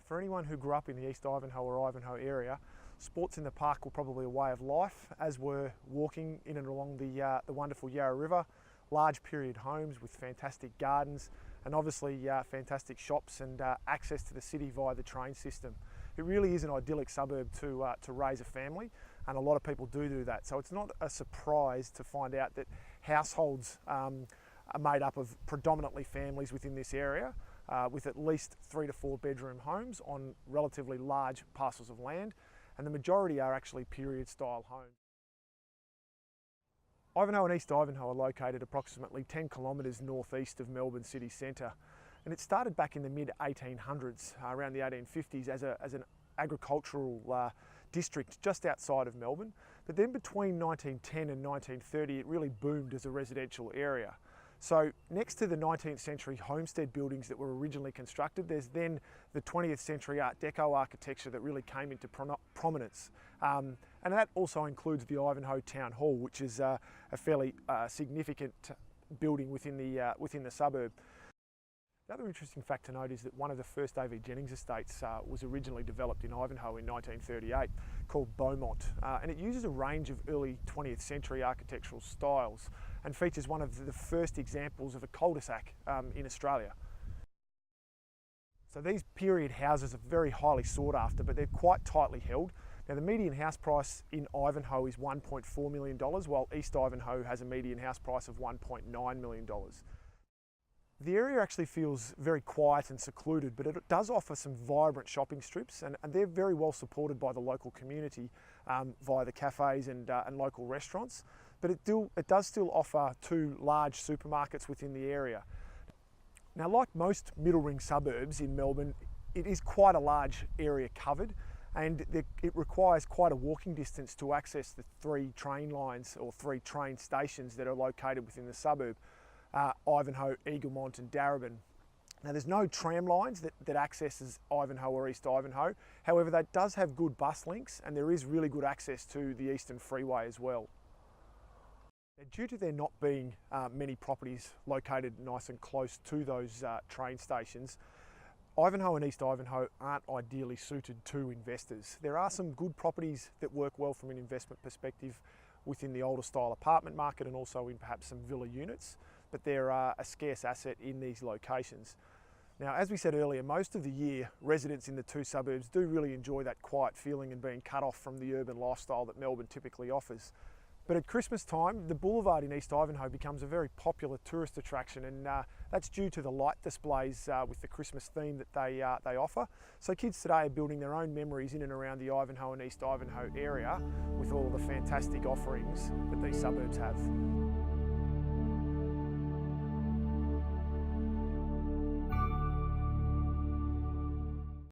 for anyone who grew up in the East Ivanhoe or Ivanhoe area, sports in the park were probably a way of life, as were walking in and along the wonderful Yarra River, large period homes with fantastic gardens, and obviously fantastic shops and access to the city via the train system. It really is an idyllic suburb to raise a family, and a lot of people do that. So it's not a surprise to find out that households are made up of predominantly families within this area, with at least 3 to 4 bedroom homes on relatively large parcels of land, and the majority are actually period style homes. Ivanhoe and East Ivanhoe are located approximately 10 kilometres northeast of Melbourne city centre, and it started back in the mid-1800s, around the 1850s, as an agricultural district just outside of Melbourne. But then between 1910 and 1930 it really boomed as a residential area. So next to the 19th century homestead buildings that were originally constructed, there's then the 20th century Art Deco architecture that really came into prominence. And that also includes the Ivanhoe Town Hall, which is a fairly significant building within the suburb. The other interesting fact to note is that one of the first A.V. Jennings estates was originally developed in Ivanhoe in 1938, called Beaumont, and it uses a range of early 20th century architectural styles and features one of the first examples of a cul-de-sac in Australia. So these period houses are very highly sought after, but they're quite tightly held. Now the median house price in Ivanhoe is $1.4 million, while East Ivanhoe has a median house price of $1.9 million. The area actually feels very quiet and secluded, but it does offer some vibrant shopping strips, and they're very well supported by the local community via the cafes and local restaurants. But it does still offer 2 large supermarkets within the area. Now, like most middle ring suburbs in Melbourne, it is quite a large area covered, and it requires quite a walking distance to access the 3 train lines or 3 train stations that are located within the suburb. Ivanhoe, Eaglemont and Darebin. Now there's no tram lines that accesses Ivanhoe or East Ivanhoe, however that does have good bus links, and there is really good access to the Eastern Freeway as well. Now, due to there not being many properties located nice and close to those train stations, Ivanhoe and East Ivanhoe aren't ideally suited to investors. There are some good properties that work well from an investment perspective within the older style apartment market and also in perhaps some villa units, but they're a scarce asset in these locations. Now, as we said earlier, most of the year residents in the 2 suburbs do really enjoy that quiet feeling and being cut off from the urban lifestyle that Melbourne typically offers. But at Christmas time, the Boulevard in East Ivanhoe becomes a very popular tourist attraction, and that's due to the light displays with the Christmas theme that they offer. So kids today are building their own memories in and around the Ivanhoe and East Ivanhoe area with all the fantastic offerings that these suburbs have.